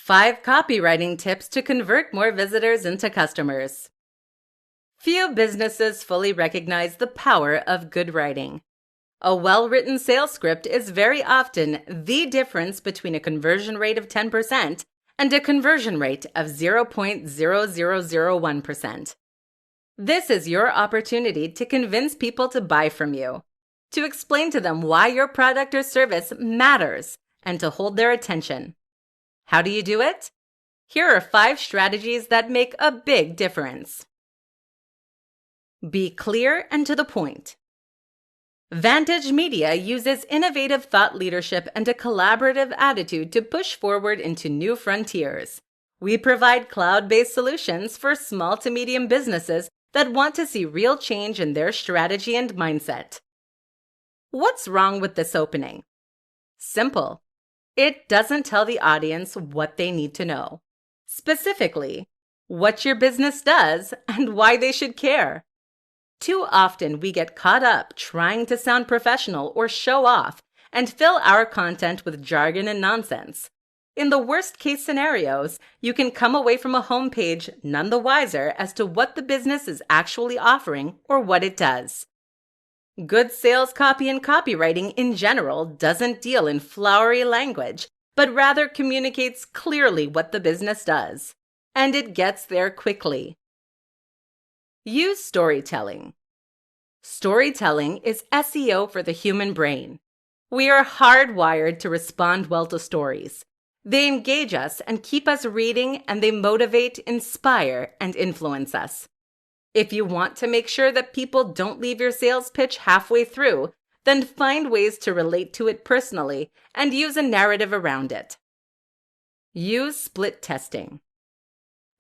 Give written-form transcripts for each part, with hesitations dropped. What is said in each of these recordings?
5 copywriting tips to convert more visitors into customers. Few businesses fully recognize the power of good writing. A well-written sales script is very often the difference between a conversion rate of 10% and a conversion rate of 0.0001%. This is your opportunity to convince people to buy from you, to explain to them why your product or service matters, and to hold their attention. How do you do it? Here are 5 strategies that make a big difference. Be clear and to the point. Vantage Media uses innovative thought leadership and a collaborative attitude to push forward into new frontiers. We provide cloud-based solutions for small to medium businesses that want to see real change in their strategy and mindset. What's wrong with this opening? Simple. It doesn't tell the audience what they need to know. Specifically, what your business does and why they should care. Too often we get caught up trying to sound professional or show off and fill our content with jargon and nonsense. In the worst case scenarios, you can come away from a homepage none the wiser as to what the business is actually offering or what it does. Good sales copy and copywriting in general doesn't deal in flowery language, but rather communicates clearly what the business does. And it gets there quickly. Use storytelling. Storytelling is SEO for the human brain. We are hardwired to respond well to stories. They engage us and keep us reading, and they motivate, inspire, and influence us. If you want to make sure that people don't leave your sales pitch halfway through, then find ways to relate to it personally and use a narrative around it. Use split testing.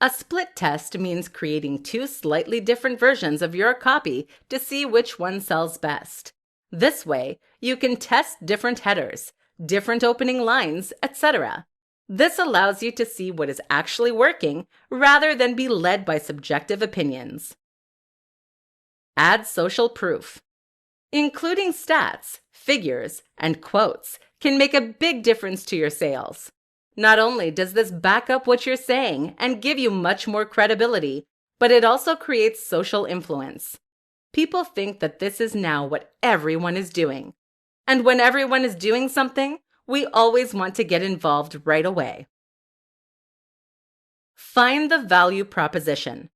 A split test means creating 2 slightly different versions of your copy to see which one sells best. This way, you can test different headers, different opening lines, etc. This allows you to see what is actually working rather than be led by subjective opinions. Add social proof. Including stats, figures, and quotes can make a big difference to your sales. Not only does this back up what you're saying and give you much more credibility, but it also creates social influence. People think that this is now what everyone is doing. And when everyone is doing something, we always want to get involved right away. Find the value proposition.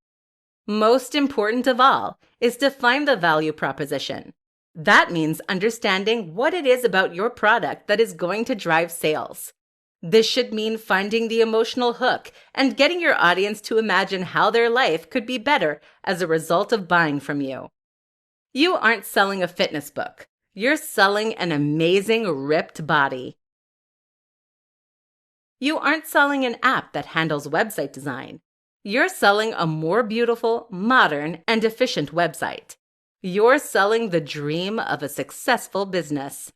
Most important of all is to find the value proposition. That means understanding what it is about your product that is going to drive sales. This should mean finding the emotional hook and getting your audience to imagine how their life could be better as a result of buying from you. You aren't selling a fitness book. You're selling an amazing, ripped body. You aren't selling an app that handles website design. You're selling a more beautiful, modern, and efficient website. You're selling the dream of a successful business.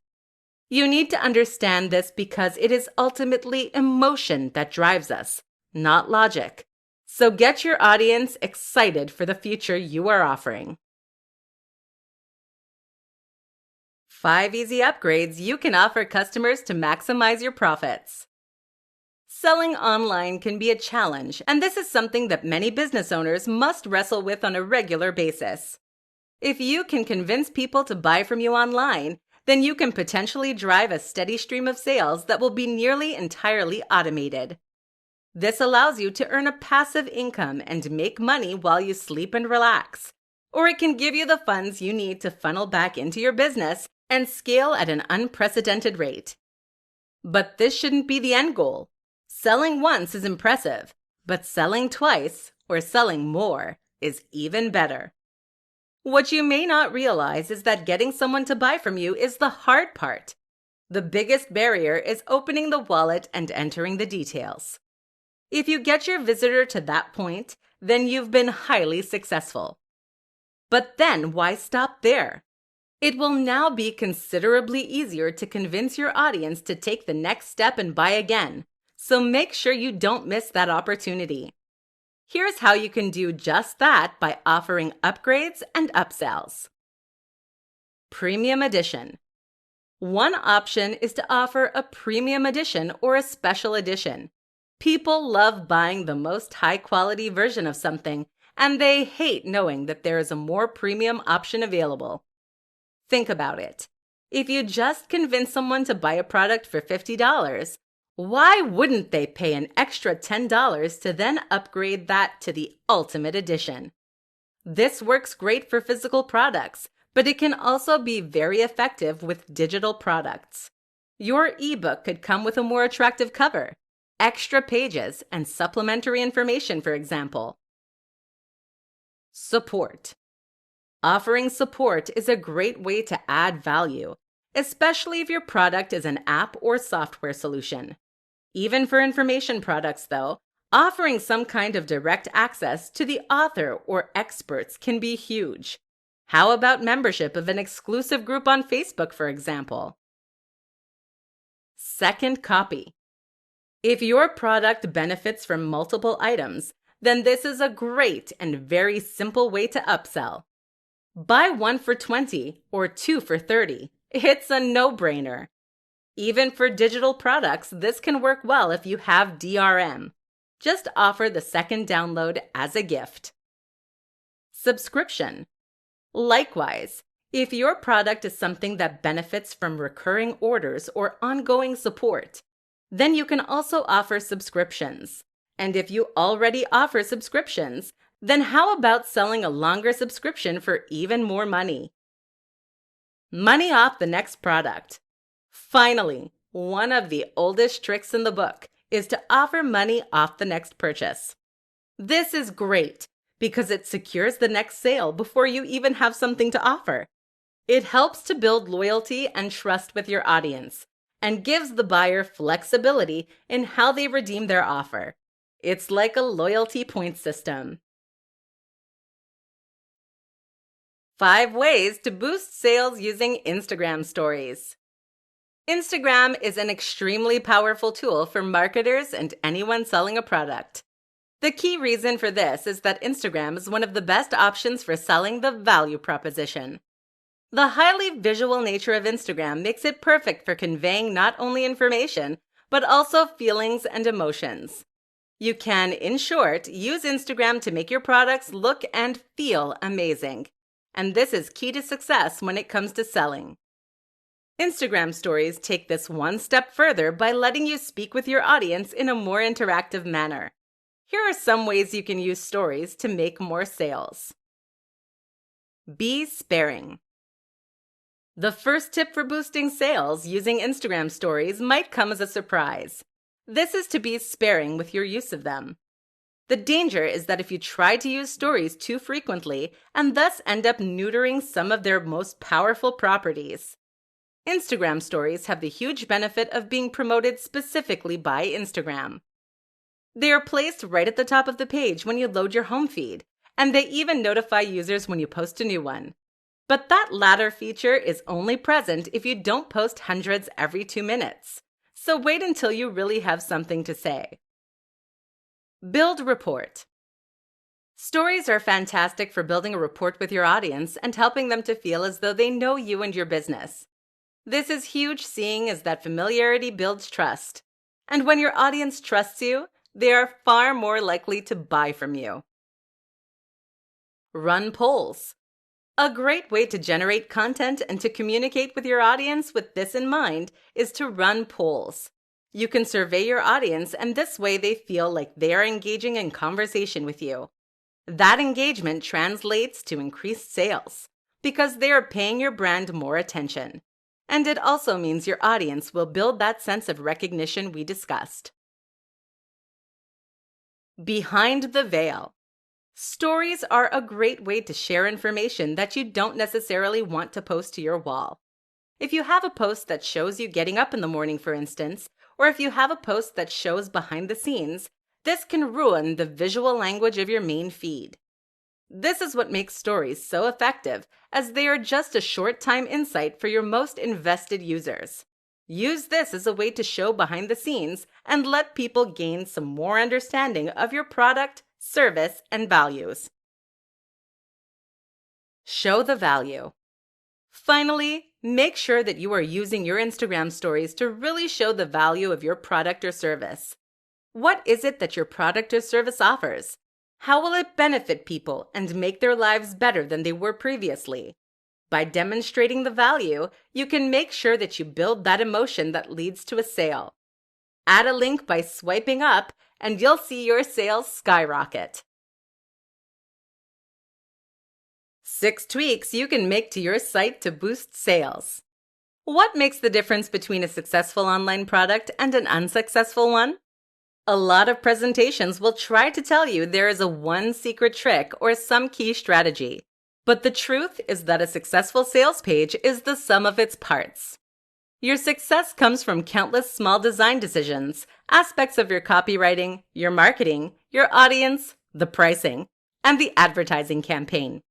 You need to understand this because it is ultimately emotion that drives us, not logic. So get your audience excited for the future you are offering. 5 easy upgrades you can offer customers to maximize your profits. Selling online can be a challenge, and this is something that many business owners must wrestle with on a regular basis. If you can convince people to buy from you online, then you can potentially drive a steady stream of sales that will be nearly entirely automated. This allows you to earn a passive income and make money while you sleep and relax. Or it can give you the funds you need to funnel back into your business and scale at an unprecedented rate. But this shouldn't be the end goal. Selling once is impressive, but selling twice or selling more is even better. What you may not realize is that getting someone to buy from you is the hard part. The biggest barrier is opening the wallet and entering the details. If you get your visitor to that point, then you've been highly successful. But then why stop there? It will now be considerably easier to convince your audience to take the next step and buy again. So make sure you don't miss that opportunity. Here's how you can do just that by offering upgrades and upsells. Premium Edition. One option is to offer a premium edition or a special edition. People love buying the most high-quality version of something, and they hate knowing that there is a more premium option available. Think about it. If you just convince someone to buy a product for $50, why wouldn't they pay an extra $10 to then upgrade that to the ultimate edition? This works great for physical products, but it can also be very effective with digital products. Your ebook could come with a more attractive cover, extra pages, and supplementary information, for example. Support. Offering support is a great way to add value, especially if your product is an app or software solution. Even for information products, though, offering some kind of direct access to the author or experts can be huge. How about membership of an exclusive group on Facebook, for example? Second copy. If your product benefits from multiple items, then this is a great and very simple way to upsell. Buy 1 for $20 or 2 for $30. It's a no-brainer. Even for digital products, this can work well if you have DRM. Just offer the second download as a gift. Subscription. Likewise, if your product is something that benefits from recurring orders or ongoing support, then you can also offer subscriptions. And if you already offer subscriptions, then how about selling a longer subscription for even more money? Money off the next product. Finally, one of the oldest tricks in the book is to offer money off the next purchase. This is great because it secures the next sale before you even have something to offer. It helps to build loyalty and trust with your audience and gives the buyer flexibility in how they redeem their offer. It's like a loyalty point system. 5 ways to boost sales using Instagram stories. Instagram is an extremely powerful tool for marketers and anyone selling a product. The key reason for this is that Instagram is one of the best options for selling the value proposition. The highly visual nature of Instagram makes it perfect for conveying not only information, but also feelings and emotions. You can, in short, use Instagram to make your products look and feel amazing. And this is key to success when it comes to selling. Instagram stories take this one step further by letting you speak with your audience in a more interactive manner. Here are some ways you can use stories to make more sales. Be sparing. The first tip for boosting sales using Instagram stories might come as a surprise. This is to be sparing with your use of them. The danger is that if you try to use stories too frequently and thus end up neutering some of their most powerful properties. Instagram stories have the huge benefit of being promoted specifically by Instagram. They are placed right at the top of the page when you load your home feed, and they even notify users when you post a new one. But that latter feature is only present if you don't post hundreds every 2 minutes. So wait until you really have something to say. Build rapport. Stories are fantastic for building a rapport with your audience and helping them to feel as though they know you and your business. This is huge, seeing as that familiarity builds trust. And when your audience trusts you, they are far more likely to buy from you. Run polls. A great way to generate content and to communicate with your audience with this in mind is to run polls. You can survey your audience, and this way they feel like they are engaging in conversation with you. That engagement translates to increased sales because they are paying your brand more attention. And it also means your audience will build that sense of recognition we discussed. Behind the veil. Stories are a great way to share information that you don't necessarily want to post to your wall. If you have a post that shows you getting up in the morning, for instance, or if you have a post that shows behind the scenes, this can ruin the visual language of your main feed. This is what makes stories so effective, as they are just a short-time insight for your most invested users. Use this as a way to show behind the scenes and let people gain some more understanding of your product, service, and values. Show the value. Finally, make sure that you are using your Instagram stories to really show the value of your product or service. What is it that your product or service offers? How will it benefit people and make their lives better than they were previously? By demonstrating the value, you can make sure that you build that emotion that leads to a sale. Add a link by swiping up, and you'll see your sales skyrocket. 6 tweaks you can make to your site to boost sales. What makes the difference between a successful online product and an unsuccessful one? A lot of presentations will try to tell you there is a one secret trick or some key strategy. But the truth is that a successful sales page is the sum of its parts. Your success comes from countless small design decisions, aspects of your copywriting, your marketing, your audience, the pricing, and the advertising campaign.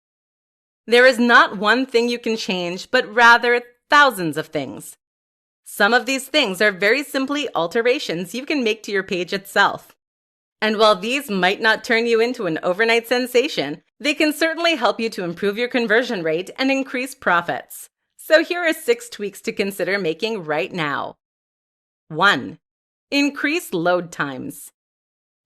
There is not one thing you can change, but rather thousands of things. Some of these things are very simply alterations you can make to your page itself. And while these might not turn you into an overnight sensation, they can certainly help you to improve your conversion rate and increase profits. So here are 6 tweaks to consider making right now. 1. Increase load times.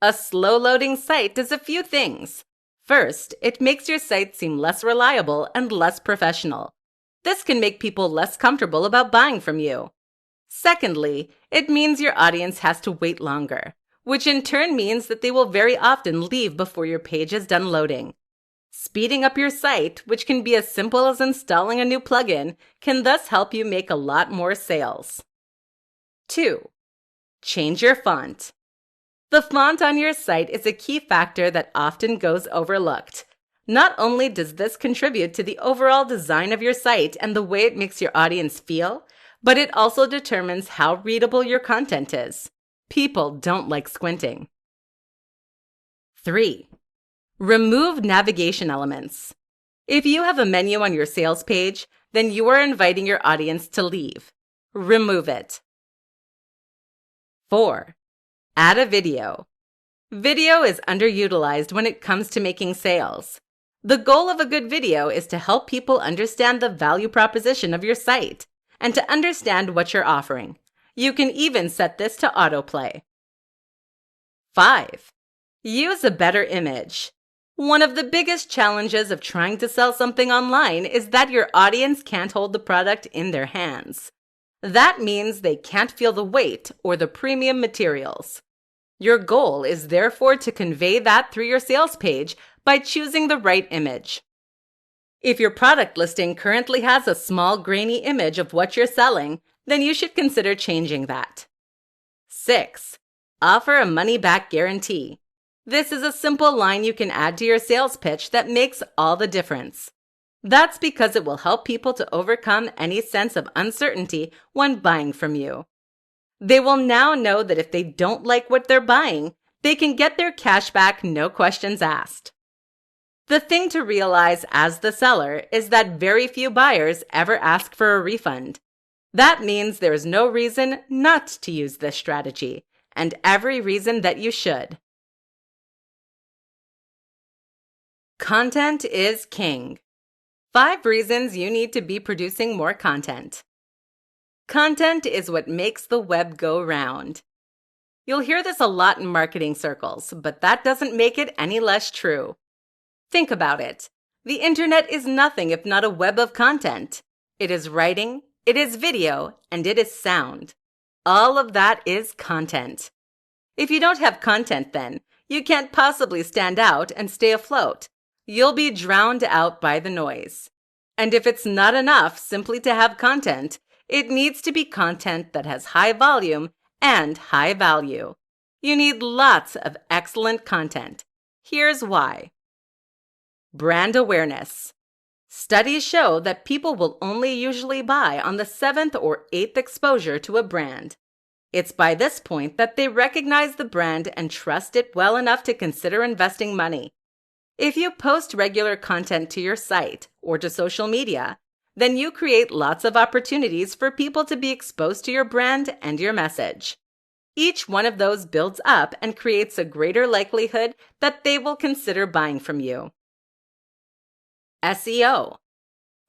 A slow-loading site does a few things. First, it makes your site seem less reliable and less professional. This can make people less comfortable about buying from you. Secondly, it means your audience has to wait longer, which in turn means that they will very often leave before your page is done loading. Speeding up your site, which can be as simple as installing a new plugin, can thus help you make a lot more sales. 2. Change your font. The font on your site is a key factor that often goes overlooked. Not only does this contribute to the overall design of your site and the way it makes your audience feel, but it also determines how readable your content is. People don't like squinting. 3. Remove navigation elements. If you have a menu on your sales page, then you are inviting your audience to leave. Remove it. 4. Add a video. Video is underutilized when it comes to making sales. The goal of a good video is to help people understand the value proposition of your site and to understand what you're offering. You can even set this to autoplay. 5. Use a better image. One of the biggest challenges of trying to sell something online is that your audience can't hold the product in their hands. That means they can't feel the weight or the premium materials. Your goal is therefore to convey that through your sales page by choosing the right image. If your product listing currently has a small grainy image of what you're selling, then you should consider changing that. 6. Offer a money-back guarantee. This is a simple line you can add to your sales pitch that makes all the difference. That's because it will help people to overcome any sense of uncertainty when buying from you. They will now know that if they don't like what they're buying, they can get their cash back, no questions asked. The thing to realize as the seller is that very few buyers ever ask for a refund. That means there is no reason not to use this strategy, and every reason that you should. Content is king. 5 reasons you need to be producing more content. Content is what makes the web go round. You'll hear this a lot in marketing circles, but that doesn't make it any less true. Think about it. The internet is nothing if not a web of content. It is writing, it is video, and it is sound. All of that is content. If you don't have content then, you can't possibly stand out and stay afloat. You'll be drowned out by the noise. And if it's not enough simply to have content, it needs to be content that has high volume and high value. You need lots of excellent content. Here's why. Brand awareness. Studies show that people will only usually buy on the 7th or 8th exposure to a brand. It's by this point that they recognize the brand and trust it well enough to consider investing money. If you post regular content to your site or to social media, then you create lots of opportunities for people to be exposed to your brand and your message. Each one of those builds up and creates a greater likelihood that they will consider buying from you. SEO.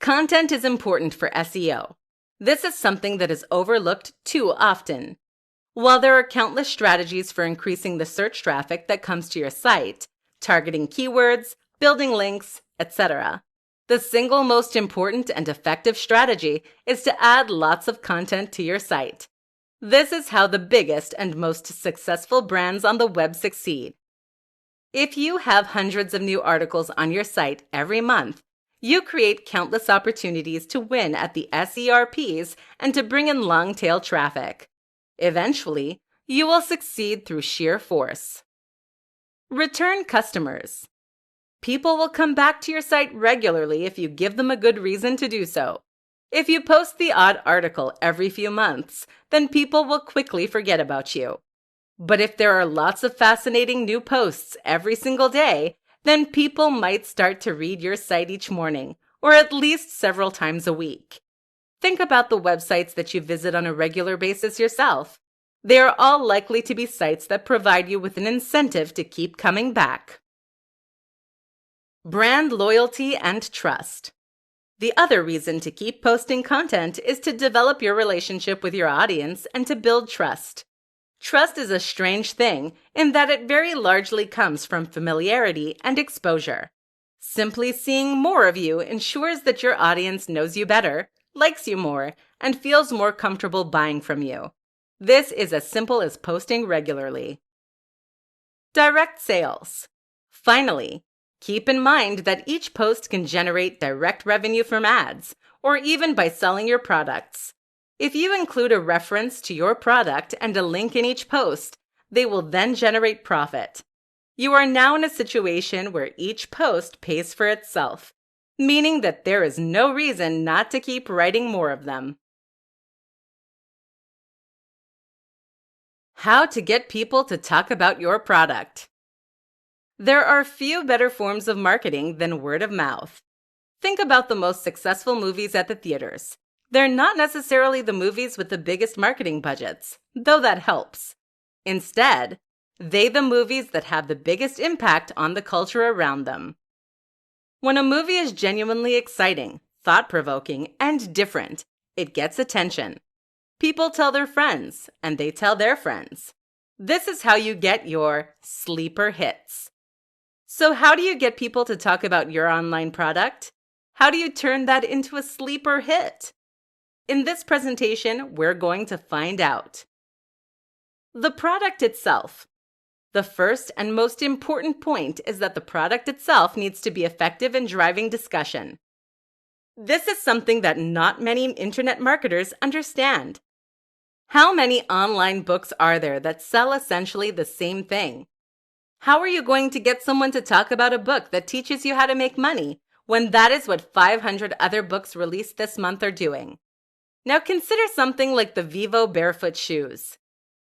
Content is important for SEO. This is something that is overlooked too often. While there are countless strategies for increasing the search traffic that comes to your site, targeting keywords, building links, etc., the single most important and effective strategy is to add lots of content to your site. This is how the biggest and most successful brands on the web succeed. If you have hundreds of new articles on your site every month, you create countless opportunities to win at the SERPs and to bring in long-tail traffic. Eventually, you will succeed through sheer force. Return customers. People will come back to your site regularly if you give them a good reason to do so. If you post the odd article every few months, then people will quickly forget about you. But if there are lots of fascinating new posts every single day, then people might start to read your site each morning, or at least several times a week. Think about the websites that you visit on a regular basis yourself. They are all likely to be sites that provide you with an incentive to keep coming back. Brand loyalty and trust. The other reason to keep posting content is to develop your relationship with your audience and to build trust. Trust is a strange thing in that it very largely comes from familiarity and exposure. Simply seeing more of you ensures that your audience knows you better, likes you more, and feels more comfortable buying from you. This is as simple as posting regularly. Direct sales. Finally, keep in mind that each post can generate direct revenue from ads, or even by selling your products. If you include a reference to your product and a link in each post, they will then generate profit. You are now in a situation where each post pays for itself, meaning that there is no reason not to keep writing more of them. How to get people to talk about your product. There are few better forms of marketing than word of mouth. Think about the most successful movies at the theaters. They're not necessarily the movies with the biggest marketing budgets, though that helps. Instead, they're the movies that have the biggest impact on the culture around them. When a movie is genuinely exciting, thought-provoking, and different, it gets attention. People tell their friends, and they tell their friends. This is how you get your sleeper hits. So how do you get people to talk about your online product? How do you turn that into a sleeper hit? In this presentation, we're going to find out. The product itself. The first and most important point is that the product itself needs to be effective in driving discussion. This is something that not many internet marketers understand. How many online books are there that sell essentially the same thing? How are you going to get someone to talk about a book that teaches you how to make money when that is what 500 other books released this month are doing? Now consider something like the Vivo barefoot shoes.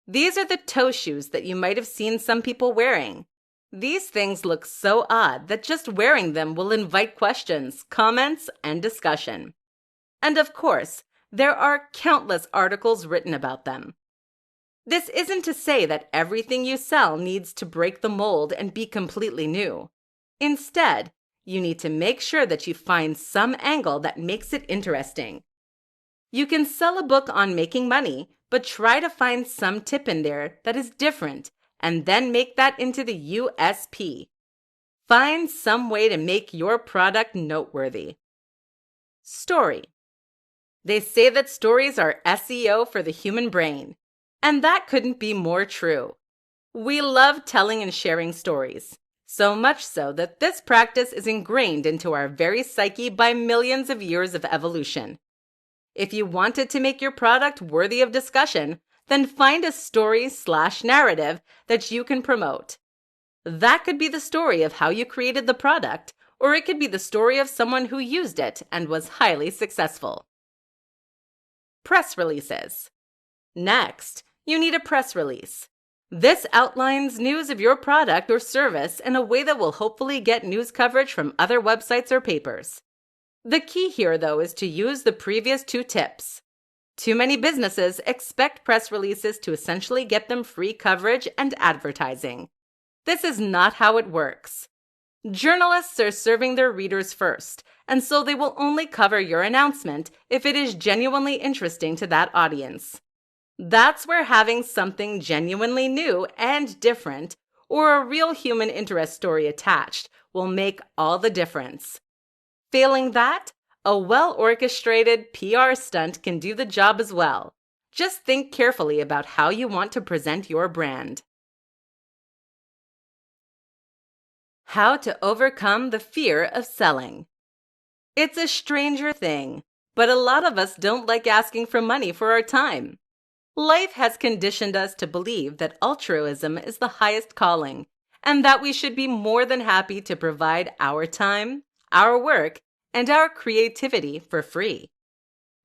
These are the toe shoes that you might have seen some people wearing. These things look so odd that just wearing them will invite questions, comments, and discussion. And of course, there are countless articles written about them. This isn't to say that everything you sell needs to break the mold and be completely new. Instead, you need to make sure that you find some angle that makes it interesting. You can sell a book on making money, but try to find some tip in there that is different and then make that into the USP. Find some way to make your product noteworthy. Story. They say that stories are SEO for the human brain, and that couldn't be more true. We love telling and sharing stories, so much so that this practice is ingrained into our very psyche by millions of years of evolution. If you wanted to make your product worthy of discussion, then find a story/narrative that you can promote. That could be the story of how you created the product, or it could be the story of someone who used it and was highly successful. Press releases. Next, you need a press release. This outlines news of your product or service in a way that will hopefully get news coverage from other websites or papers. The key here, though, is to use the previous two tips. Too many businesses expect press releases to essentially get them free coverage and advertising. This is not how it works. Journalists are serving their readers first, and so they will only cover your announcement if it is genuinely interesting to that audience. That's where having something genuinely new and different, or a real human interest story attached, will make all the difference. Failing that, a well-orchestrated PR stunt can do the job as well. Just think carefully about how you want to present your brand. How to overcome the fear of selling. It's a stranger thing, but a lot of us don't like asking for money for our time. Life has conditioned us to believe that altruism is the highest calling, and that we should be more than happy to provide our time, our work, and our creativity for free.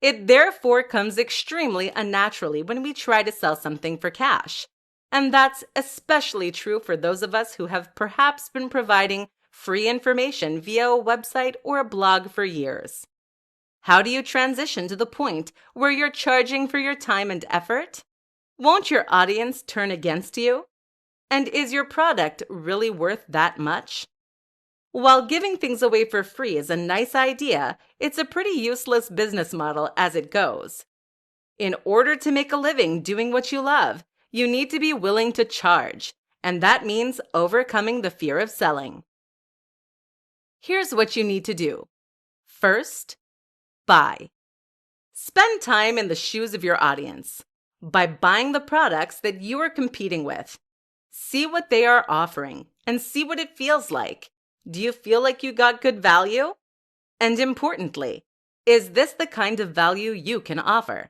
It therefore comes extremely unnaturally when we try to sell something for cash. And that's especially true for those of us who have perhaps been providing free information via a website or a blog for years. How do you transition to the point where you're charging for your time and effort? Won't your audience turn against you? And is your product really worth that much? While giving things away for free is a nice idea, it's a pretty useless business model as it goes. In order to make a living doing what you love, you need to be willing to charge, and that means overcoming the fear of selling. Here's what you need to do. First, buy. Spend time in the shoes of your audience by buying the products that you are competing with. See what they are offering and see what it feels like. Do you feel like you got good value? And importantly, is this the kind of value you can offer?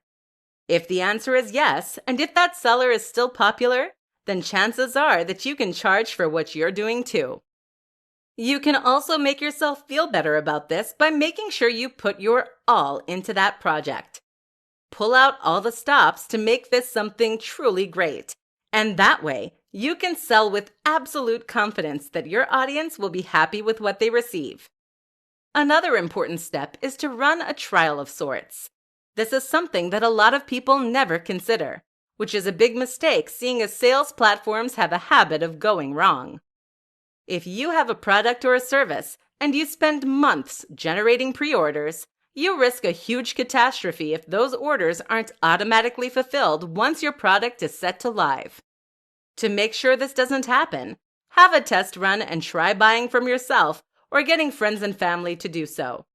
If the answer is yes, and if that seller is still popular, then chances are that you can charge for what you're doing too. You can also make yourself feel better about this by making sure you put your all into that project. Pull out all the stops to make this something truly great, and that way, you can sell with absolute confidence that your audience will be happy with what they receive. Another important step is to run a trial of sorts. This is something that a lot of people never consider, which is a big mistake seeing as sales platforms have a habit of going wrong. If you have a product or a service and you spend months generating pre-orders, you risk a huge catastrophe if those orders aren't automatically fulfilled once your product is set to live. To make sure this doesn't happen, have a test run and try buying from yourself or getting friends and family to do so.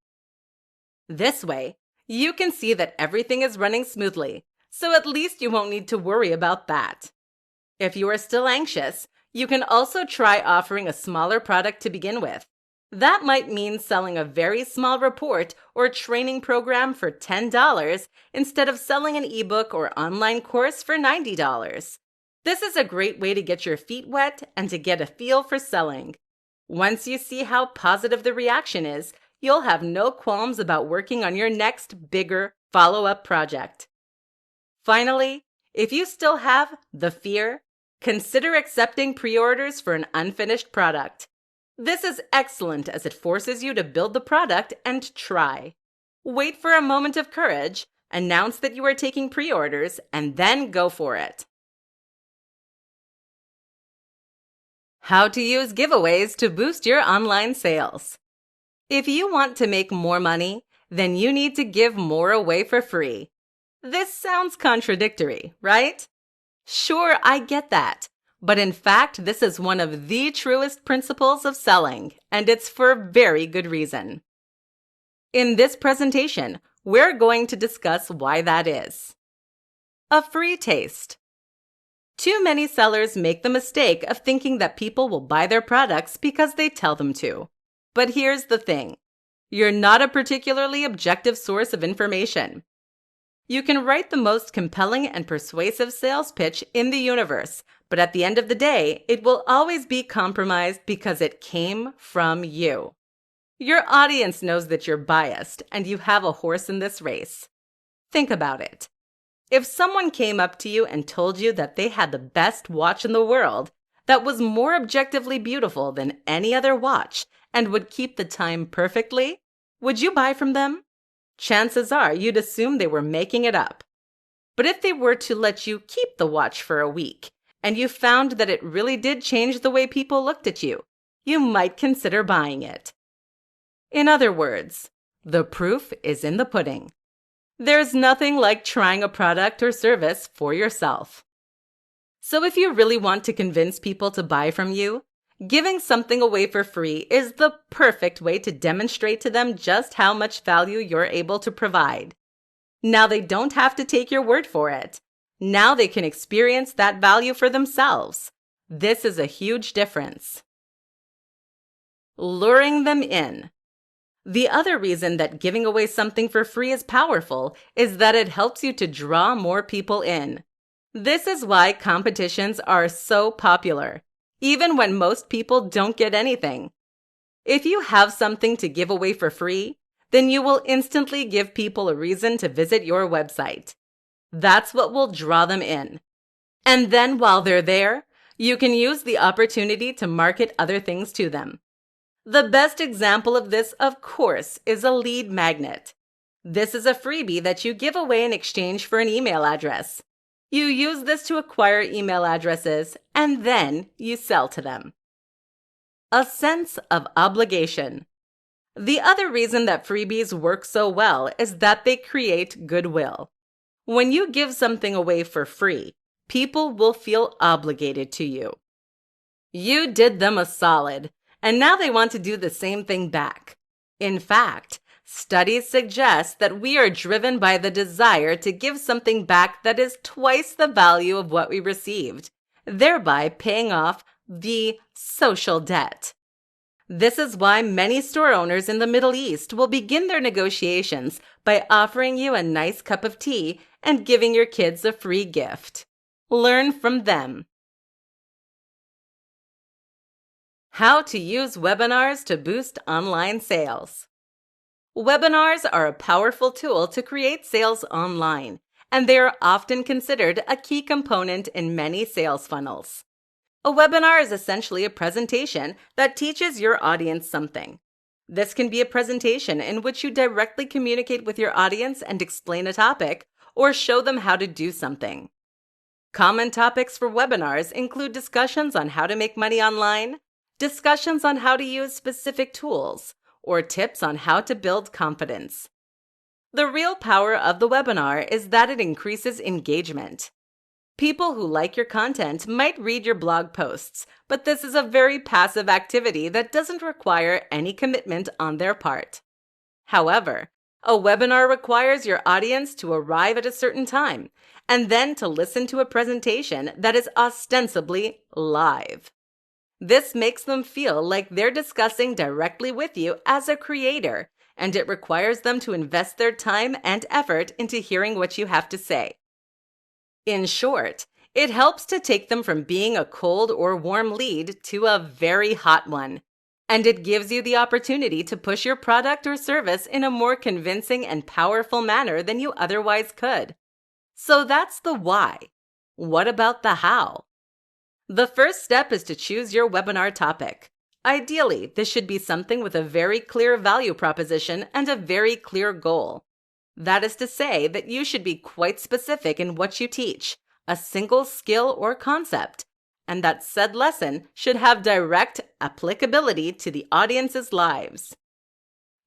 This way, you can see that everything is running smoothly, so at least you won't need to worry about that. If you are still anxious, you can also try offering a smaller product to begin with. That might mean selling a very small report or training program for $10 instead of selling an ebook or online course for $90. This is a great way to get your feet wet and to get a feel for selling. Once you see how positive the reaction is, you'll have no qualms about working on your next bigger follow-up project. Finally, if you still have the fear, consider accepting pre-orders for an unfinished product. This is excellent as it forces you to build the product and try. Wait for a moment of courage, announce that you are taking pre-orders, and then go for it. How to use giveaways to boost your online sales. If you want to make more money, then you need to give more away for free. This sounds contradictory, right? Sure, I get that. But in fact, this is one of the truest principles of selling, and it's for very good reason. In this presentation, we're going to discuss why that is. A free taste. Too many sellers make the mistake of thinking that people will buy their products because they tell them to. But here's the thing. You're not a particularly objective source of information. You can write the most compelling and persuasive sales pitch in the universe, but at the end of the day, it will always be compromised because it came from you. Your audience knows that you're biased and you have a horse in this race. Think about it. If someone came up to you and told you that they had the best watch in the world, that was more objectively beautiful than any other watch, and would keep the time perfectly, would you buy from them? Chances are you'd assume they were making it up. But if they were to let you keep the watch for a week, and you found that it really did change the way people looked at you, you might consider buying it. In other words, the proof is in the pudding. There's nothing like trying a product or service for yourself. So if you really want to convince people to buy from you, giving something away for free is the perfect way to demonstrate to them just how much value you're able to provide. Now they don't have to take your word for it. Now they can experience that value for themselves. This is a huge difference. Luring them in. The other reason that giving away something for free is powerful is that it helps you to draw more people in. This is why competitions are so popular, even when most people don't get anything. If you have something to give away for free, then you will instantly give people a reason to visit your website. That's what will draw them in. And then while they're there, you can use the opportunity to market other things to them. The best example of this, of course, is a lead magnet. This is a freebie that you give away in exchange for an email address. You use this to acquire email addresses, and then you sell to them. A sense of obligation. The other reason that freebies work so well is that they create goodwill. When you give something away for free, people will feel obligated to you. You did them a solid, and now they want to do the same thing back. In fact, studies suggest that we are driven by the desire to give something back that is twice the value of what we received, thereby paying off the social debt. This is why many store owners in the Middle East will begin their negotiations by offering you a nice cup of tea and giving your kids a free gift. Learn from them. How to use webinars to boost online sales. Webinars are a powerful tool to create sales online, and they are often considered a key component in many sales funnels. A webinar is essentially a presentation that teaches your audience something. This can be a presentation in which you directly communicate with your audience and explain a topic, or show them how to do something. Common topics for webinars include discussions on how to make money online, discussions on how to use specific tools, or tips on how to build confidence. The real power of the webinar is that it increases engagement. People who like your content might read your blog posts, but this is a very passive activity that doesn't require any commitment on their part. However, a webinar requires your audience to arrive at a certain time and then to listen to a presentation that is ostensibly live. This makes them feel like they're discussing directly with you as a creator, and it requires them to invest their time and effort into hearing what you have to say. In short, it helps to take them from being a cold or warm lead to a very hot one, and it gives you the opportunity to push your product or service in a more convincing and powerful manner than you otherwise could. So that's the why. What about the how? The first step is to choose your webinar topic. Ideally, this should be something with a very clear value proposition and a very clear goal. That is to say that you should be quite specific in what you teach, a single skill or concept, and that said lesson should have direct applicability to the audience's lives.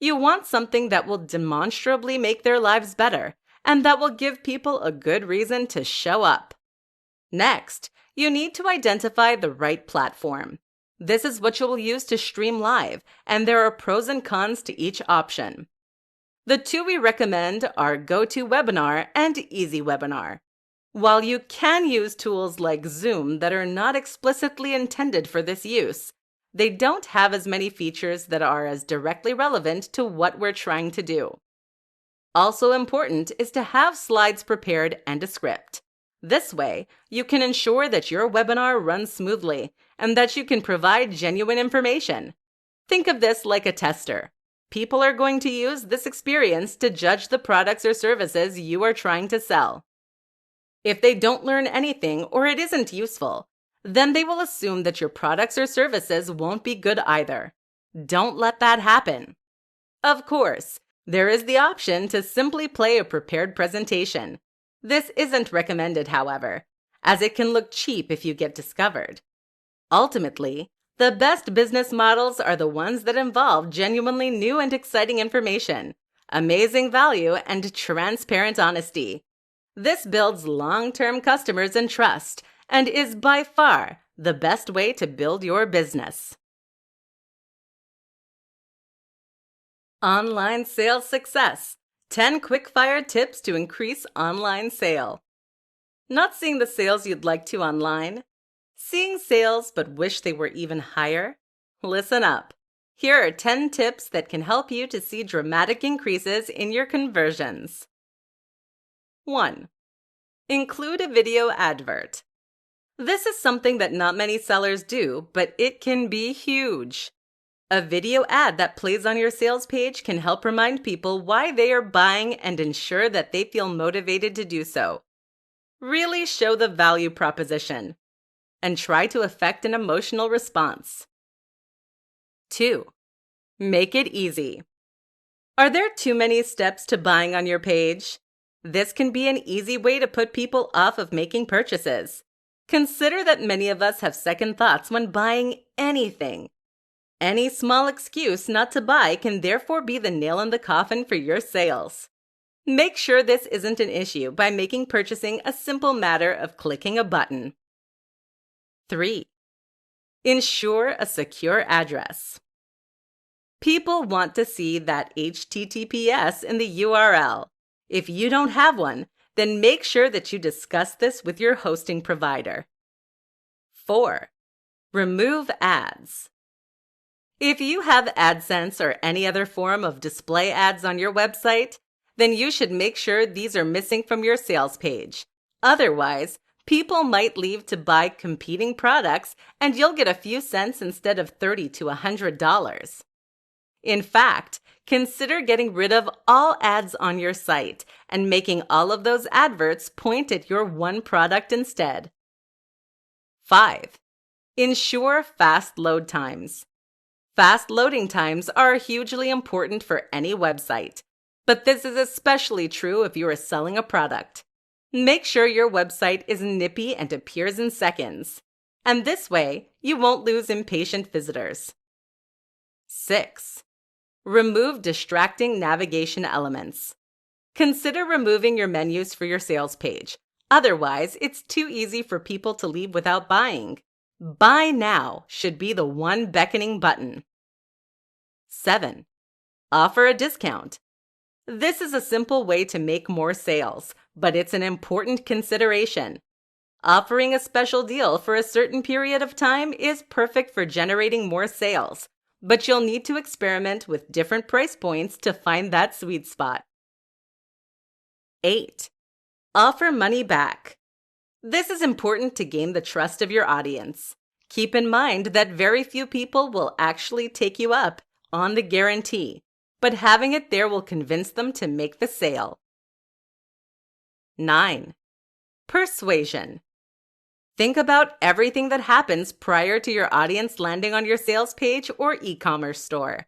You want something that will demonstrably make their lives better, and that will give people a good reason to show up. Next, you need to identify the right platform. This is what you will use to stream live, and there are pros and cons to each option. The two we recommend are GoToWebinar and EasyWebinar. While you can use tools like Zoom that are not explicitly intended for this use, they don't have as many features that are as directly relevant to what we're trying to do. Also important is to have slides prepared and a script. This way, you can ensure that your webinar runs smoothly and that you can provide genuine information. Think of this like a tester. People are going to use this experience to judge the products or services you are trying to sell. If they don't learn anything or it isn't useful, then they will assume that your products or services won't be good either. Don't let that happen. Of course, there is the option to simply play a prepared presentation. This isn't recommended, however, as it can look cheap if you get discovered. Ultimately, the best business models are the ones that involve genuinely new and exciting information, amazing value, and transparent honesty. This builds long-term customers and trust and is by far the best way to build your business. Online sales success. 10 quick-fire tips to increase online sale. Not seeing the sales you'd like to online? Seeing sales but wish they were even higher? Listen up. Here are 10 tips that can help you to see dramatic increases in your conversions. 1. Include a video advert. This is something that not many sellers do, but it can be huge. A video ad that plays on your sales page can help remind people why they are buying and ensure that they feel motivated to do so. Really show the value proposition and try to affect an emotional response. 2. Make it easy. Are there too many steps to buying on your page? This can be an easy way to put people off of making purchases. Consider that many of us have second thoughts when buying anything. Any small excuse not to buy can therefore be the nail in the coffin for your sales. Make sure this isn't an issue by making purchasing a simple matter of clicking a button. 3. Ensure a secure address. People want to see that HTTPS in the URL. If you don't have one, then make sure that you discuss this with your hosting provider. 4. Remove ads. If you have AdSense or any other form of display ads on your website, then you should make sure these are missing from your sales page. Otherwise, people might leave to buy competing products and you'll get a few cents instead of $30 to $100. In fact, consider getting rid of all ads on your site and making all of those adverts point at your one product instead. 5. Ensure fast load times. Fast loading times are hugely important for any website, but this is especially true if you are selling a product. Make sure your website is nippy and appears in seconds, and this way you won't lose impatient visitors. 6. Remove distracting navigation elements. Consider removing your menus for your sales page. Otherwise, it's too easy for people to leave without buying. Buy now should be the one beckoning button. 7. Offer a discount. This is a simple way to make more sales, but it's an important consideration. Offering a special deal for a certain period of time is perfect for generating more sales, but you'll need to experiment with different price points to find that sweet spot. 8. Offer money back. This is important to gain the trust of your audience. Keep in mind that very few people will actually take you up on the guarantee, but having it there will convince them to make the sale. 9. Persuasion. Think about everything that happens prior to your audience landing on your sales page or e-commerce store.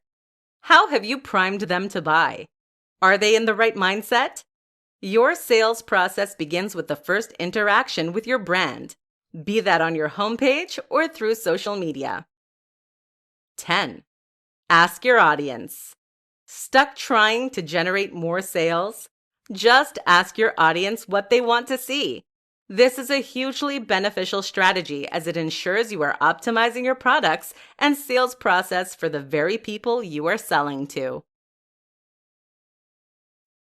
How have you primed them to buy? Are they in the right mindset? Your sales process begins with the first interaction with your brand, be that on your homepage or through social media. 10. Ask your audience. Stuck trying to generate more sales? Just ask your audience what they want to see. This is a hugely beneficial strategy as it ensures you are optimizing your products and sales process for the very people you are selling to.